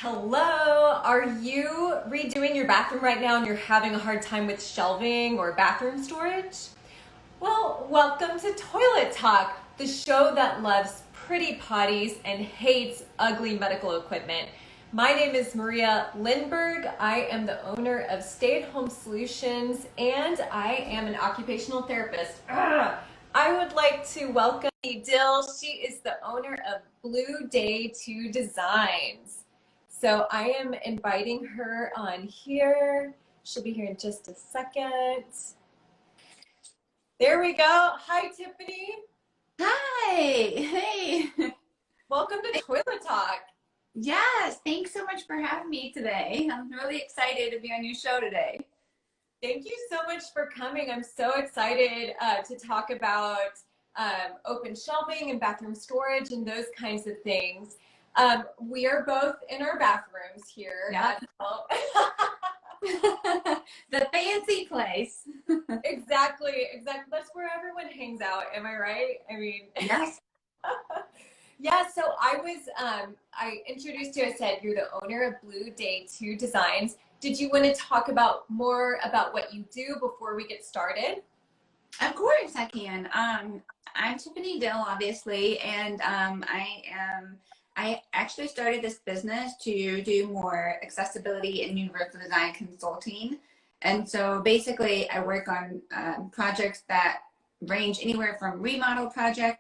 Hello, are you redoing your bathroom right now and you're having a hard time with shelving or bathroom storage? Well, welcome to Toilet Talk, the show that loves pretty potties and hates ugly medical equipment. My name is Maria Lindbergh. I am the owner of Stay at Home Solutions and I am an occupational therapist. I would like to welcome Dill. She is the owner of Blue Day 2 Designs. So I am inviting her on here. She'll be here in just a second. There we go. Hi, Tiffany. Hi, hey. Welcome to Toilet Talk. Yes, thanks so much for having me today. I'm really excited to be on your show today. Thank you so much for coming. I'm so excited to talk about open shelving and bathroom storage and those kinds of things. We are both in our bathrooms here. Yep. The fancy place. Exactly. That's where everyone hangs out. Am I right? I mean, Yes. yeah. So I introduced you. I said you're the owner of Blue Day 2 Designs. Did you want to talk about more about what you do before we get started? Of course I can. I'm Tiffany Dill, obviously, and I actually started this business to do more accessibility and universal design consulting. And so basically I work on projects that range anywhere from remodel project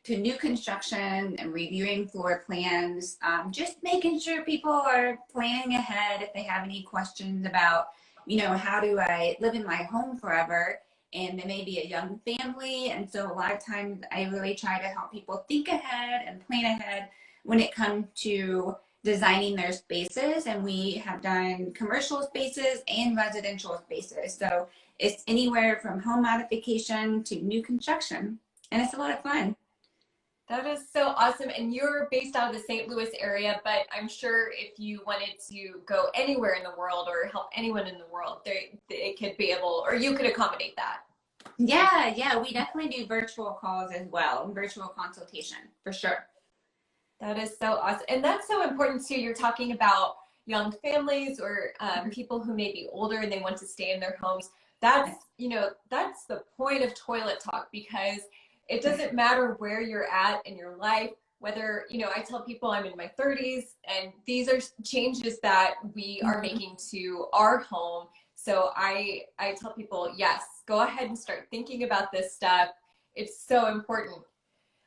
to new construction and reviewing floor plans, just making sure people are planning ahead if they have any questions about, how do I live in my home forever? And they may be a young family. And so a lot of times I really try to help people think ahead and plan ahead when it comes to designing their spaces. And we have done commercial spaces and residential spaces. So it's anywhere from home modification to new construction. And it's a lot of fun. That is so awesome. And you're based out of the St. Louis area, but I'm sure if you wanted to go anywhere in the world or help anyone in the world, they could be able, or you could accommodate that. Yeah, we definitely do virtual calls as well, virtual consultation for sure. That is so awesome. And that's so important too. You're talking about young families or people who may be older and they want to stay in their homes. That's the point of Toilet Talk, because it doesn't matter where you're at in your life, whether, I tell people I'm in my 30s and these are changes that we are making to our home. So I tell people, yes, go ahead and start thinking about this stuff. It's so important.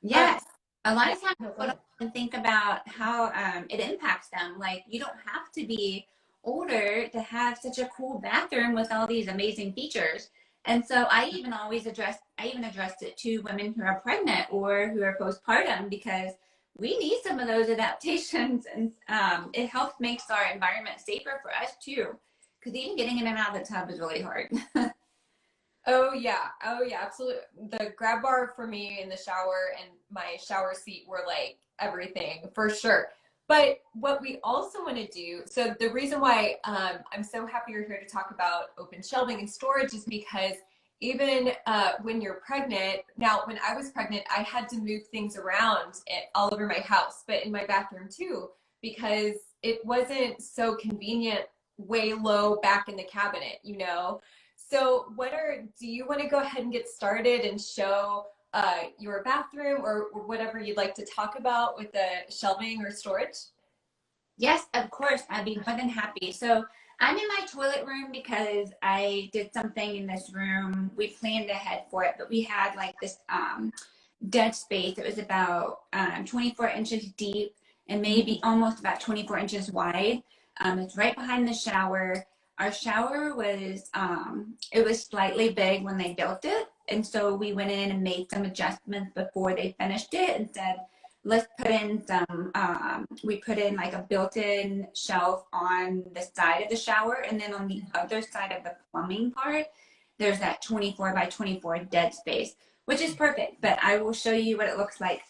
Yes. A lot of times No, people don't even think about how it impacts them. Like, you don't have to be older to have such a cool bathroom with all these amazing features. And so I even addressed it to women who are pregnant or who are postpartum, because we need some of those adaptations, and it helps makes our environment safer for us too. Because even getting in and out of the tub is really hard. Oh yeah, absolutely. The grab bar for me in the shower and my shower seat were like everything for sure. But what we also want to do, so the reason why I'm so happy you're here to talk about open shelving and storage is because even when you're pregnant, now when I was pregnant, I had to move things around all over my house, but in my bathroom too, because it wasn't so convenient way low back in the cabinet. So do you want to go ahead and get started and show your bathroom or whatever you'd like to talk about with the shelving or storage? Yes, of course. I'd be more than happy. So I'm in my toilet room because I did something in this room. We planned ahead for it, but we had like this dead space. It was about 24 inches deep and maybe almost about 24 inches wide. It's right behind the shower. Our shower was, it was slightly big when they built it. And so we went in and made some adjustments before they finished it and said, let's put in some, we put in like a built-in shelf on the side of the shower. And then on the other side of the plumbing part, there's that 24 by 24 dead space, which is perfect. But I will show you what it looks like.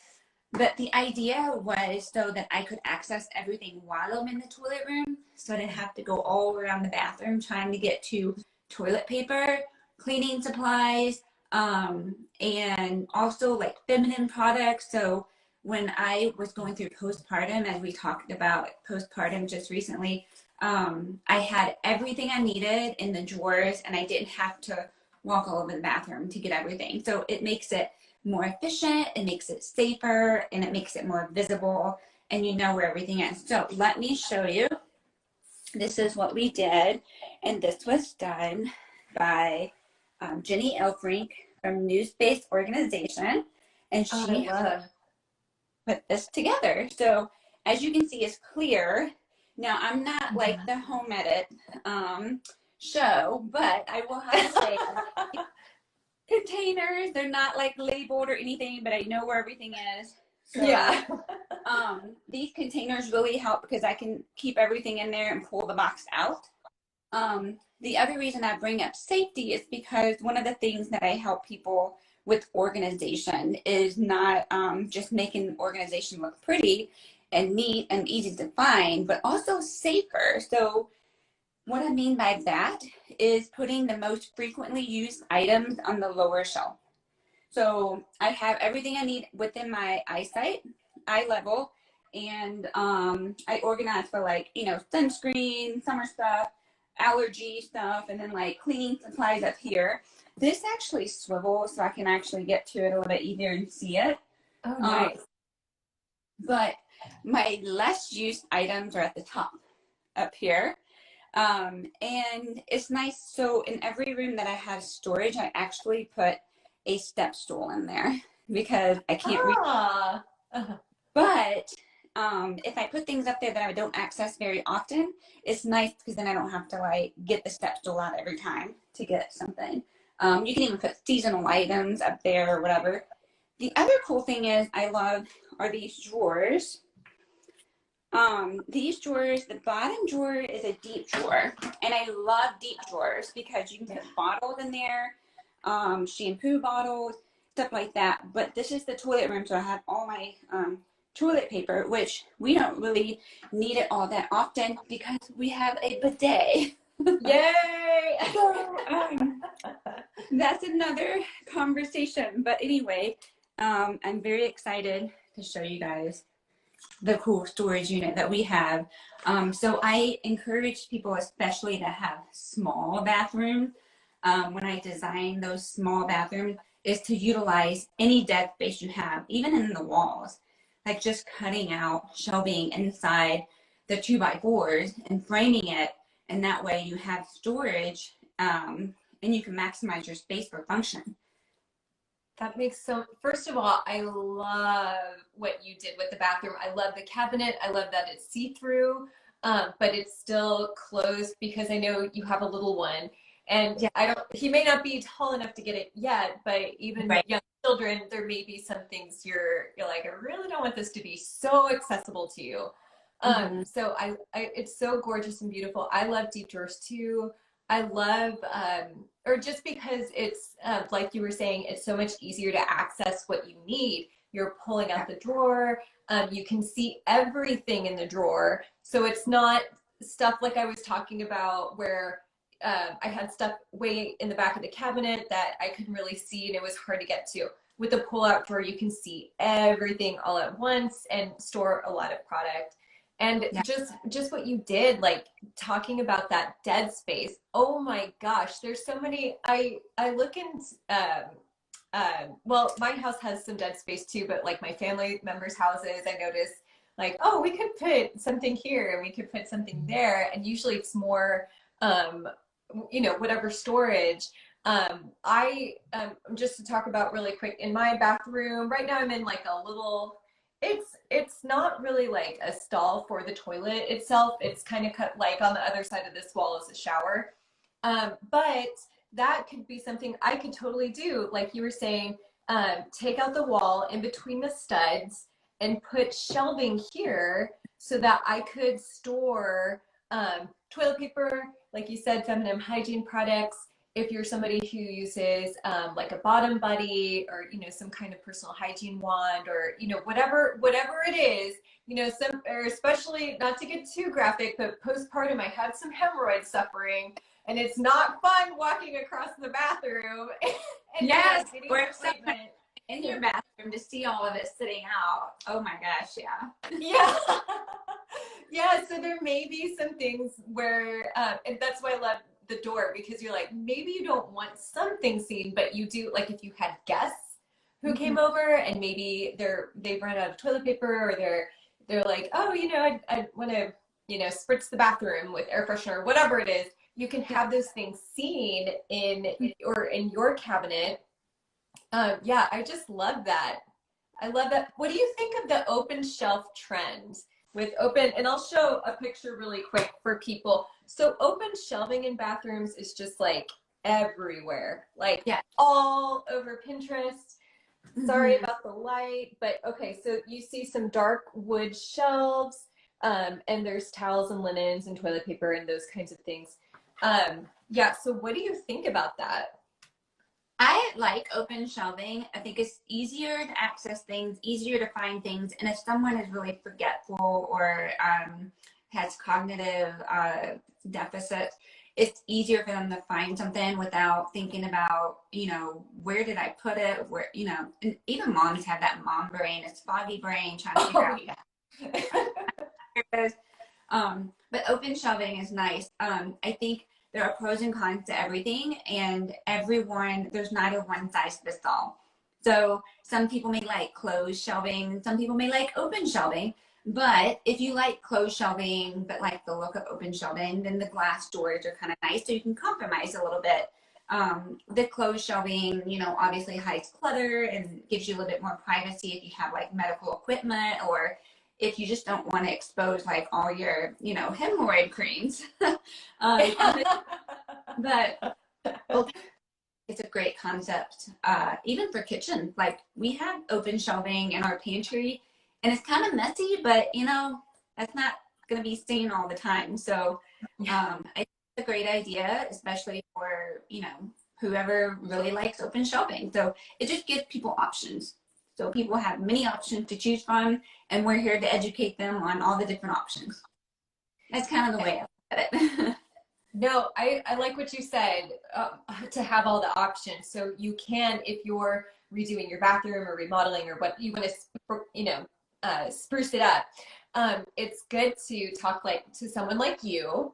But the idea was so that I could access everything while I'm in the toilet room. So I didn't have to go all around the bathroom trying to get to toilet paper, cleaning supplies, and also like feminine products. So when I was going through postpartum, as we talked about postpartum just recently, I had everything I needed in the drawers and I didn't have to walk all over the bathroom to get everything. So it makes it more efficient, it makes it safer, and it makes it more visible, and you know where everything is. So let me show you. This is what we did, and this was done by Jenny Elfrink from News Based Organization, and Oh, I she love. put this together. So as you can see, it's clear. Now I'm not like the home edit show, but I will have to say containers, they're not like labeled or anything, but I know where everything is. So Yeah. these containers really help because I can keep everything in there and pull the box out. The other reason I bring up safety is because one of the things that I help people with organization is not just making organization look pretty and neat and easy to find, but also safer. So what I mean by that is putting the most frequently used items on the lower shelf. So I have everything I need within my eyesight, eye level, and I organize for like, you know, sunscreen, summer stuff, allergy stuff, and then like cleaning supplies up here. This actually swivels so I can actually get to it a little bit easier and see it. Oh, Um, nice. but my less used items are at the top up here. And it's nice. So in every room that I have storage, I actually put a step stool in there because I can't reach. Ah. Uh-huh. But if I put things up there that I don't access very often, it's nice because then I don't have to like get the step stool out every time to get something. You can even put seasonal items up there or whatever. The other cool thing is I love are these drawers. These drawers, the bottom drawer is a deep drawer, and I love deep drawers because you can put bottles in there, shampoo bottles, stuff like that. But this is the toilet room, so I have all my toilet paper, which we don't really need it all that often because we have a bidet. Yay! So that's another conversation. But anyway, I'm very excited to show you guys the cool storage unit that we have. So I encourage people, especially to have small bathrooms, when I design those small bathrooms, is to utilize any dead space you have, even in the walls, like just cutting out shelving inside the 2x4s and framing it, and that way you have storage, and you can maximize your space for function. That makes so, first of all, I love what you did with the bathroom. I love the cabinet. I love that it's see-through, but it's still closed because I know you have a little one. And Yeah, I don't, he may not be tall enough to get it yet, but even right. young children, there may be some things you're like, I really don't want this to be so accessible to you. Mm-hmm. So it's so gorgeous and beautiful. I love deep drawers too. I love, or just because it's like you were saying, it's so much easier to access what you need. You're pulling out the drawer. You can see everything in the drawer. So it's not stuff like I was talking about where I had stuff way in the back of the cabinet that I couldn't really see and it was hard to get to. With the pull-out drawer, you can see everything all at once and store a lot of product. And Yeah. just what you did, like talking about that dead space. Oh my gosh, there's so many. I look in. Well, my house has some dead space too, but like my family members' houses, I notice like, oh, we could put something here and we could put something there, and usually it's more, um, whatever storage. I just to talk about really quick in my bathroom right now, I'm in like a little it's not really like a stall for the toilet itself. It's kind of cut like on the other side of this wall is a shower. But that could be something I could totally do. Like you were saying, take out the wall in between the studs and put shelving here so that I could store toilet paper, like you said, feminine hygiene products. If you're somebody who uses like a bottom buddy or some kind of personal hygiene wand or whatever it is, some, or especially not to get too graphic, but postpartum I had some hemorrhoid suffering and it's not fun walking across the bathroom and Yes, getting or a if someone treatment. in your bathroom to see all of it sitting out. Oh my gosh, yeah. Yeah. Yeah, so there may be some things where, and that's why I love the door, because you're like, maybe you don't want something seen, but you do, like if you had guests who came over and maybe they've run out of toilet paper, or they're like, oh, I want to, spritz the bathroom with air freshener, whatever it is, you can have those things seen in your cabinet. Yeah, I just love that. I love that. What do you think of the open shelf trend with open, and I'll show a picture really quick for people. So open shelving in bathrooms is just like everywhere, like Yeah. all over Pinterest. Sorry about the light, but okay, so you see some dark wood shelves, and there's towels and linens and toilet paper and those kinds of things. Yeah, so what do you think about that? I like open shelving. I think it's easier to access things, easier to find things. And if someone is really forgetful or has cognitive deficits, it's easier for them to find something without thinking about, where did I put it? Where, and even moms have that mom brain, it's foggy brain trying to figure out. Yeah. But open shelving is nice. I think there are pros and cons to everything, and there's not a one size fits all. So some people may like closed shelving, some people may like open shelving. But if you like closed shelving but like the look of open shelving, then the glass doors are kind of nice, so you can compromise a little bit. The closed shelving, obviously hides clutter and gives you a little bit more privacy if you have like medical equipment, or if you just don't want to expose like all your, hemorrhoid creams. But it's a great concept, even for kitchen. Like we have open shelving in our pantry, and it's kind of messy, but that's not going to be seen all the time. So I think it's a great idea, especially for whoever really likes open shelving. So it just gives people options. So people have many options to choose from, and we're here to educate them on all the different options. That's kind of the way I look at it. No, I like what you said, to have all the options. So you can, if you're redoing your bathroom or remodeling or what you want to, spruce it up. It's good to talk to someone like you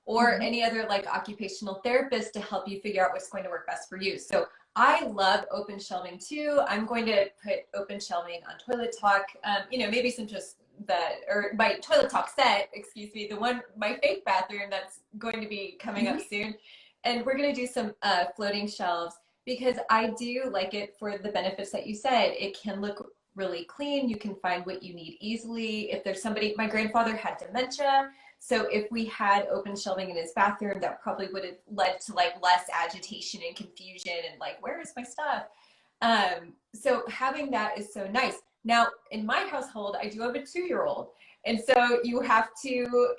or any other like occupational therapist to help you figure out what's going to work best for you. So I love open shelving too. I'm going to put open shelving on Toilet Talk. Maybe some just my Toilet Talk set, excuse me, my fake bathroom that's going to be coming up soon. And we're going to do some floating shelves, because I do like it for the benefits that you said. It can look really clean. You can find what you need easily. If there's my grandfather had dementia. So if we had open shelving in his bathroom, that probably would have led to like less agitation and confusion and like, where is my stuff? So having that is so nice. Now, in my household, I do have a 2-year-old. And so you have to,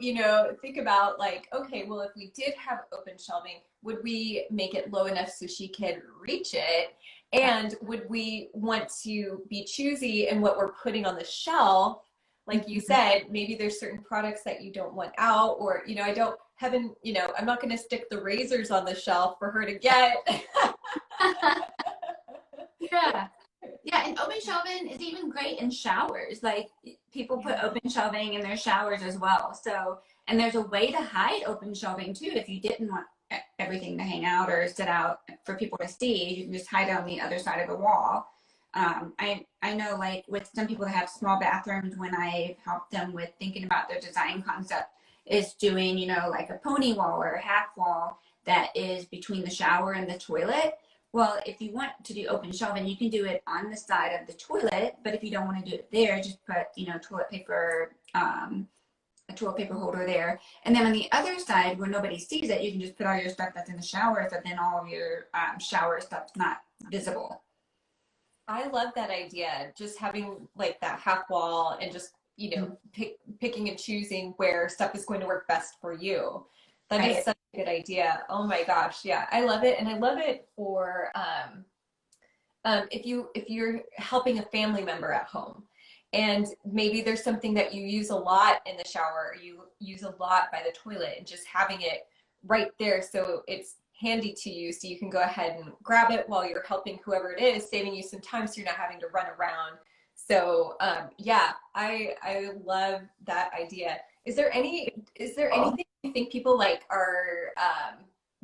think about like, okay, well, if we did have open shelving, would we make it low enough so she could reach it? And would we want to be choosy in what we're putting on the shelf? Like you said, maybe there's certain products that you don't want out, or, I'm not going to stick the razors on the shelf for her to get. Yeah. Yeah, and open shelving is even great in showers. Like people put open shelving in their showers as well. So, and there's a way to hide open shelving too. If you didn't want everything to hang out or sit out for people to see, you can just hide it on the other side of the wall. I know like with some people that have small bathrooms, when I help them with thinking about their design concept, is doing, like a pony wall or a half wall that is between the shower and the toilet. Well, if you want to do open shelving, you can do it on the side of the toilet, but if you don't want to do it there, just put, toilet paper, a toilet paper holder there. And then on the other side where nobody sees it, you can just put all your stuff that's in the shower, so then all of your shower stuff's not visible. I love that idea. Just having like that half wall and just, picking and choosing where stuff is going to work best for you. That is such a good idea. Oh my gosh. Yeah. I love it. And I love it for, if you're helping a family member at home, and maybe there's something that you use a lot in the shower, or you use a lot by the toilet, and just having it right there so it's handy to you, so you can go ahead and grab it while you're helping whoever it is, saving you some time so you're not having to run around. So yeah, I love that idea. Is there anything you think people like are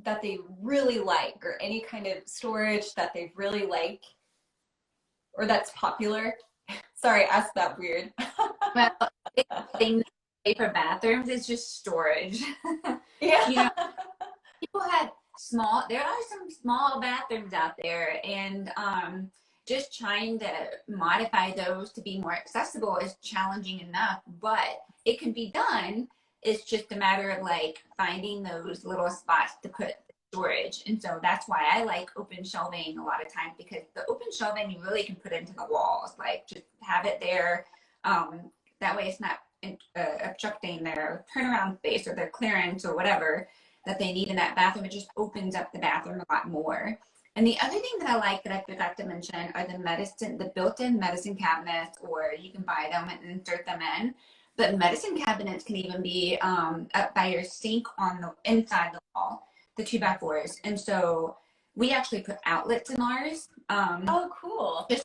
that they really like, or any kind of storage that they really like or that's popular? Sorry, I asked that weird. Well, the thing for bathrooms is just storage. Yeah. You know, people have there are some small bathrooms out there, and just trying to modify those to be more accessible is challenging enough, but it can be done. It's just a matter of like finding those little spots to put storage. And so that's why I like open shelving a lot of times, because the open shelving you really can put into the walls, like just have it there. That way it's not obstructing their turnaround space or their clearance or whatever that they need in that bathroom. It just opens up the bathroom a lot more. And the other thing that I like that I forgot to mention are the built-in medicine cabinets, or you can buy them and insert them in. But medicine cabinets can even be up by your sink on the inside the wall, the 2x4s. And so we actually put outlets in ours. Oh, cool. Just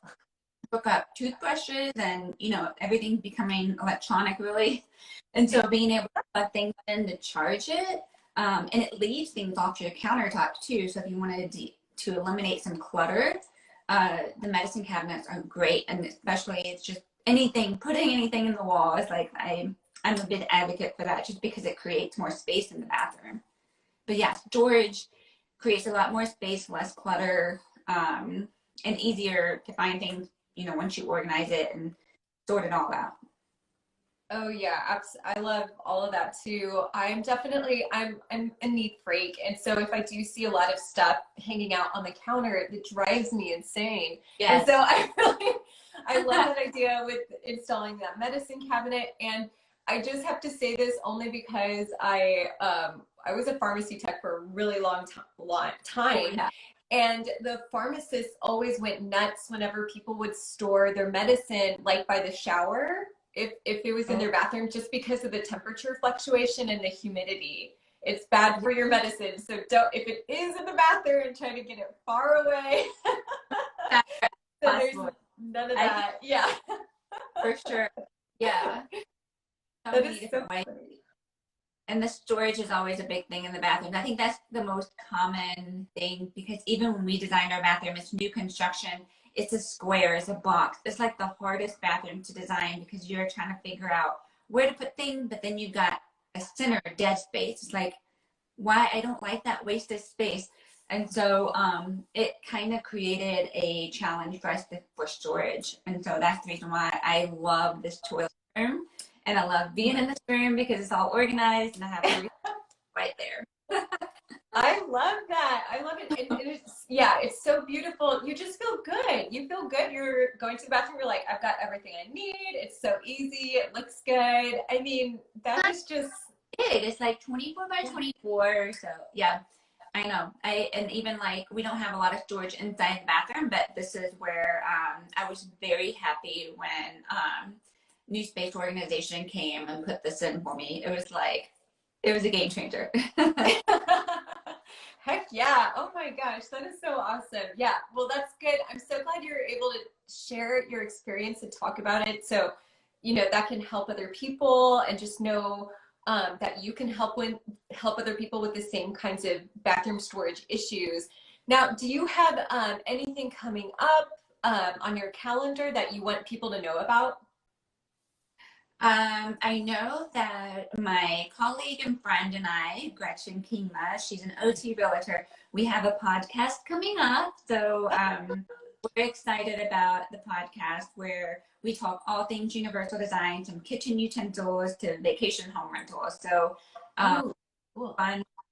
hook up toothbrushes and, everything's becoming electronic really. And so being able to plug things in to charge it, and it leaves things off your countertop too. So if you wanted to eliminate some clutter, the medicine cabinets are great. And especially it's just putting anything in the wall is like, I'm a big advocate for that, just because it creates more space in the bathroom. But yeah, storage creates a lot more space, less clutter, and easier to find things, once you organize it and sort it all out. Oh yeah, I love all of that too. I'm a neat freak, and so if I do see a lot of stuff hanging out on the counter, it drives me insane. Yes. And so I love that idea with installing that medicine cabinet. And I just have to say this only because I was a pharmacy tech for a really long time. Oh, yeah. And the pharmacists always went nuts whenever people would store their medicine like by the shower, if it was in their bathroom, just because of the temperature fluctuation and the humidity. It's bad for your medicine. So if it is in the bathroom, try to get it far away. So there's none of that. Yeah. For sure. Yeah. That is so funny. And the storage is always a big thing in the bathroom. I think that's the most common thing, because even when we designed our bathroom, it's new construction. It's a square, it's a box. It's like the hardest bathroom to design, because you're trying to figure out where to put things, but then you've got a center dead space. It's like, why? I don't like that wasted space. And so it kind of created a challenge for us for storage. And so that's the reason why I love this toilet room. And I love being in this room because it's all organized and I have everything right there. I love that. I love it. It's so beautiful. You just feel good. You feel good. You're going to the bathroom. You're like, I've got everything I need. It's so easy. It looks good. I mean, that is just big. It's like 24 by 24. So yeah, I know. And even like, we don't have a lot of storage inside the bathroom, but this is where I was very happy when New Space Organization came and put this in for me. It was a game changer. Heck yeah. Oh my gosh, that is so awesome. Yeah, well, that's good. I'm so glad you're able to share your experience and talk about it. So, that can help other people, and just know that you can help other people with the same kinds of bathroom storage issues. Now, do you have anything coming up on your calendar that you want people to know about? I know that my colleague and friend and I, Gretchen Kingma, she's an OT realtor, we have a podcast coming up. So we're excited about the podcast, where we talk all things universal design, from kitchen utensils to vacation home rentals. So cool.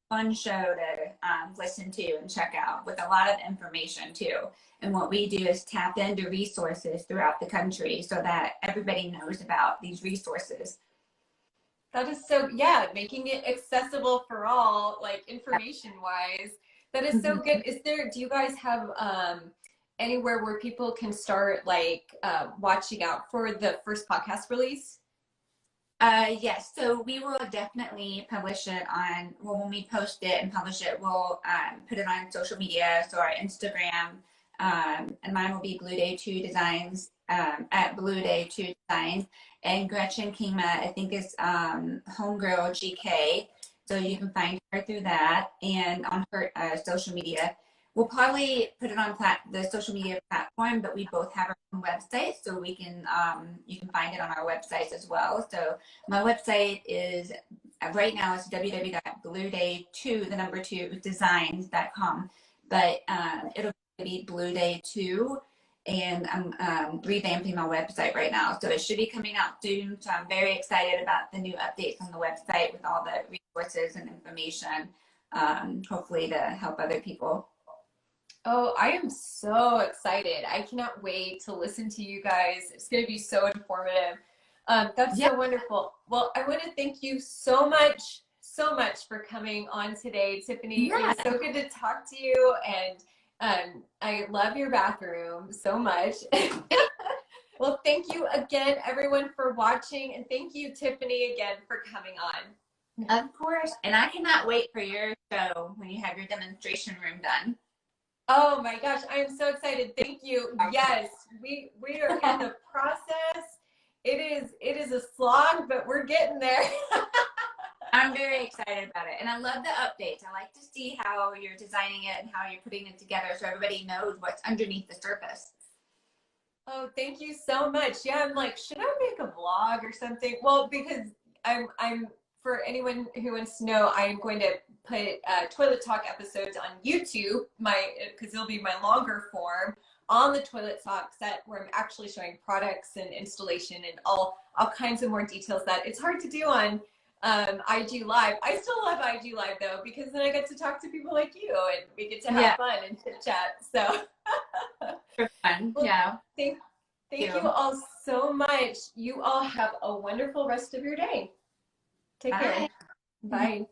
Fun show to listen to and check out, with a lot of information too. And what we do is tap into resources throughout the country so that everybody knows about these resources. That is making it accessible for all, like information wise. That is so good. Do you guys have anywhere where people can start watching out for the first podcast release? Yes, so we will definitely publish it on, well, when we post it and publish it, we'll put it on social media, so our Instagram, and mine will be Blue Day 2 Designs, at Blue Day 2 Designs, and Gretchen Kima, I think is Homegirl GK, so you can find her through that, and on her social media. We'll probably put it on the social media platform, but we both have our own website, so we can you can find it on our websites as well. So my website is right now it's www.blueday2, the number 2 designs.com, but it'll be Blue Day 2, and I'm revamping my website right now, so it should be coming out soon. So I'm very excited about the new updates on the website with all the resources and information, hopefully to help other people. Oh, I am so excited. I cannot wait to listen to you guys. It's going to be so informative. That's Yeah. so wonderful. Well, I want to thank you so much for coming on today, Tiffany. It Yeah. was so good to talk to you, and I love your bathroom so much. Well, thank you again, everyone, for watching, and thank you, Tiffany, again for coming on. Of course. And I cannot wait for your show when you have your demonstration room done. Oh my gosh, I am so excited. Thank you. Yes, we are in the process. It is a slog, but we're getting there. I'm very excited about it. And I love the updates. I like to see how you're designing it and how you're putting it together so everybody knows what's underneath the surface. Oh, thank you so much. Yeah, I'm like, should I make a vlog or something? Well, because I'm for anyone who wants to know, I'm going to put Toilet Talk episodes on YouTube, because it'll be my longer form on the Toilet Talk set where I'm actually showing products and installation and all kinds of more details that it's hard to do on IG Live. I still love IG Live though, because then I get to talk to people like you and we get to have fun and chit chat. So for fun. well, Yeah. thank you all so much. You all have a wonderful rest of your day. Take care. Bye. Bye.